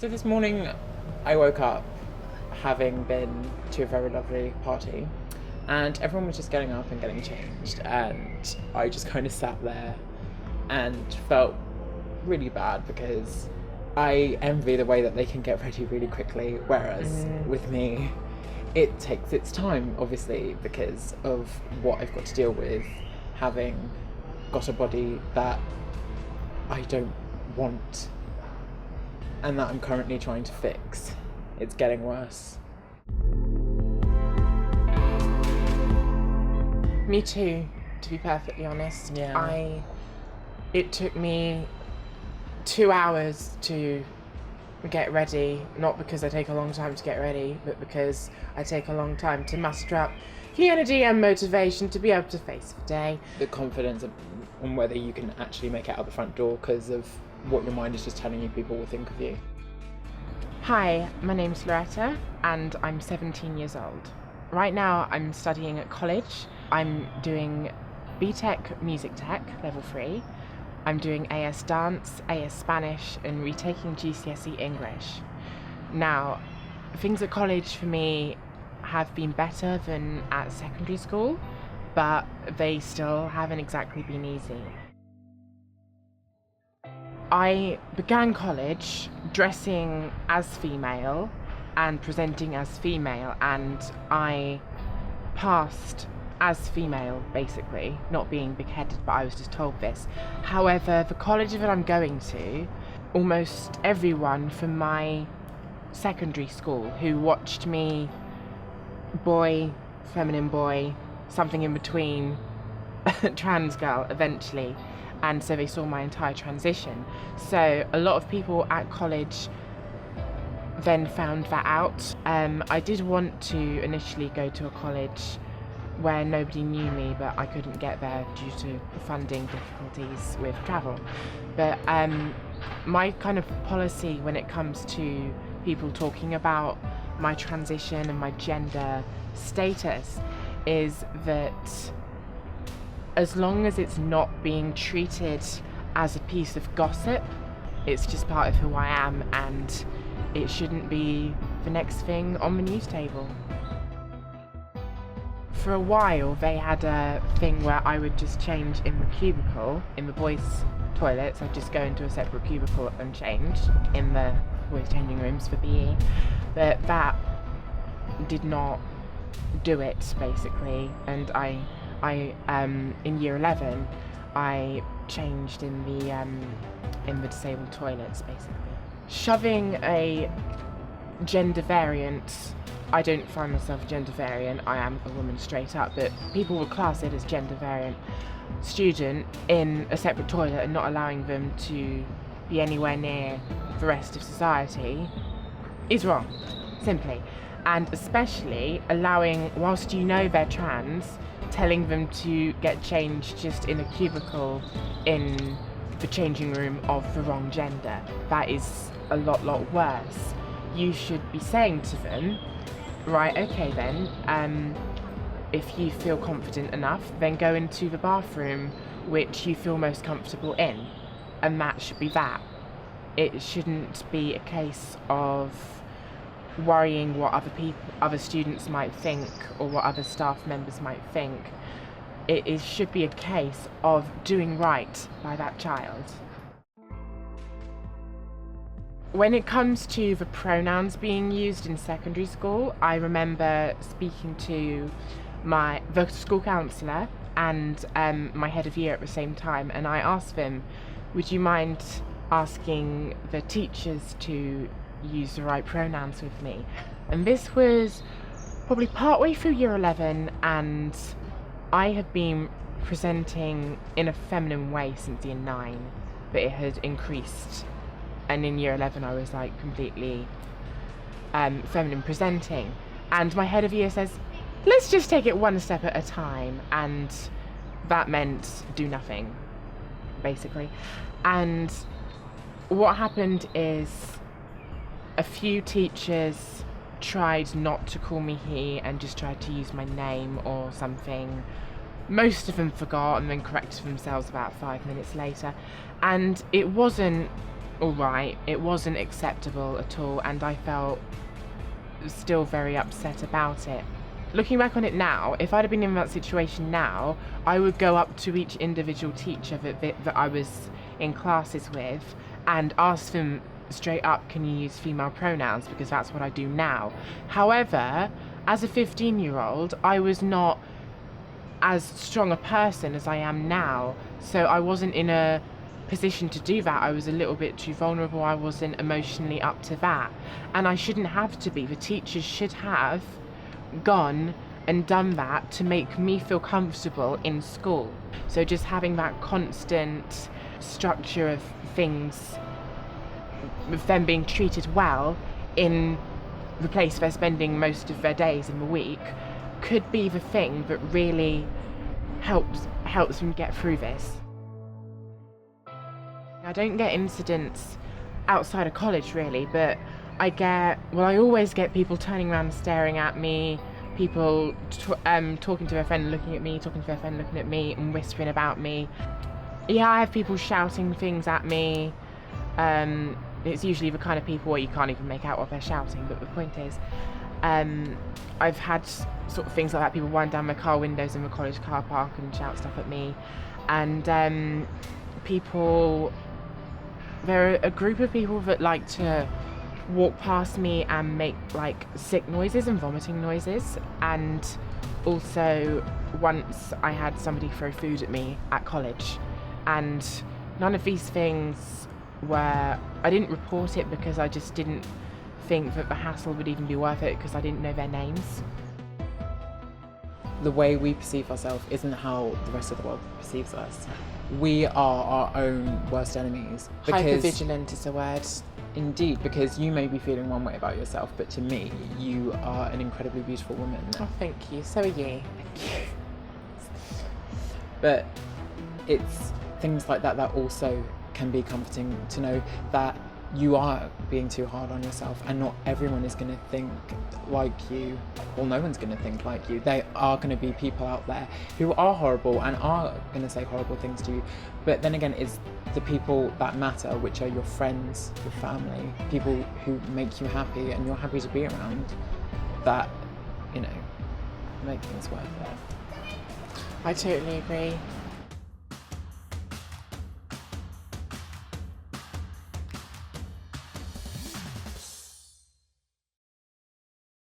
So this morning I woke up having been to a very lovely party and everyone was just getting up and getting changed, and I just kind of sat there and felt really bad because I envy the way that they can get ready really quickly, whereas with me it takes its time, obviously, because of what I've got to deal with, having got a body that I don't want and that I'm currently trying to fix. It's getting worse. Me too, to be perfectly honest. Yeah. It took me 2 hours to get ready, not because I take a long time to get ready, but because I take a long time to muster up the energy and motivation to be able to face the day. The confidence on whether you can actually make it out the front door because of what your mind is just telling you people will think of you. Hi, my name's Loretta and I'm 17 years old. Right now I'm studying at college. I'm doing BTEC Music Tech, level 3. I'm doing AS Dance, AS Spanish and retaking GCSE English. Now, things at college for me have been better than at secondary school, but they still haven't exactly been easy. I began college dressing as female and presenting as female, and I passed as female, basically, not being big-headed, but I was just told this. However, the college that I'm going to, almost everyone from my secondary school who watched me boy, feminine boy, something in between, trans girl eventually, and so they saw my entire transition. So a lot of people at college then found that out. I did want to initially go to a college where nobody knew me, but I couldn't get there due to funding difficulties with travel. But my kind of policy when it comes to people talking about my transition and my gender status is that as long as it's not being treated as a piece of gossip, it's just part of who I am, and it shouldn't be the next thing on the news table. For a while they had a thing where I would just change in the cubicle, in the boys' toilets. I'd just go into a separate cubicle and change in the boys' changing rooms for PE. But that did not do it, basically, and I in year 11 I changed in the disabled toilets, basically. Shoving a gender variant, I don't find myself gender variant, I am a woman straight up, but people would class it as gender variant student in a separate toilet and not allowing them to be anywhere near the rest of society is wrong, simply. And especially allowing, whilst you know they're trans, telling them to get changed just in a cubicle in the changing room of the wrong gender. That is a lot worse. You should be saying to them, right, okay then, if you feel confident enough, then go into the bathroom which you feel most comfortable in, and that should be that. It shouldn't be a case of worrying what other students might think or what other staff members might think. It should be a case of doing right by that child. When it comes to the pronouns being used in secondary school, I remember speaking to the school counsellor and my head of year at the same time, and I asked them, would you mind asking the teachers to use the right pronouns with me? And this was probably partway through year 11, and I had been presenting in a feminine way since year 9, but it had increased, and in year 11 I was like completely feminine presenting, and my head of year says, let's just take it one step at a time, and that meant do nothing, basically. And what happened is a few teachers tried not to call me he and just tried to use my name or something. Most of them forgot and then corrected themselves about 5 minutes later, and it wasn't alright, it wasn't acceptable at all, and I felt still very upset about it. Looking back on it now, if I'd have been in that situation now, I would go up to each individual teacher that I was in classes with and ask them straight up, can you use female pronouns, because that's what I do now. However, as a 15-year-old, I was not as strong a person as I am now, so I wasn't in a position to do that. I was a little bit too vulnerable. I wasn't emotionally up to that, and I shouldn't have to be. The teachers should have gone and done that to make me feel comfortable in school. So just having that constant structure of things, with them being treated well in the place they're spending most of their days in the week, could be the thing that really helps them get through this. I don't get incidents outside of college really, but I always get people turning around and staring at me, people talking to their friend, looking at me, talking to their friend, looking at me, and whispering about me. Yeah, I have people shouting things at me. It's usually the kind of people where you can't even make out what they're shouting, but the point is, I've had sort of things like that, people wind down my car windows in the college car park and shout stuff at me, and there are a group of people that like to walk past me and make like sick noises and vomiting noises. And also once I had somebody throw food at me at college, and none of these things were, I didn't report it because I just didn't think that the hassle would even be worth it, because I didn't know their names. The way we perceive ourselves isn't how the rest of the world perceives us. We are our own worst enemies. Hypervigilant is a word. Indeed, because you may be feeling one way about yourself, but to me, you are an incredibly beautiful woman. Oh, thank you. So are you. But it's things like that that also can be comforting, to know that you are being too hard on yourself, and not everyone is going to think like you. Well, no one's going to think like you. There are going to be people out there who are horrible and are going to say horrible things to you. But then again, it's the people that matter, which are your friends, your family, people who make you happy and you're happy to be around, that, you know, make things worth it. I totally agree.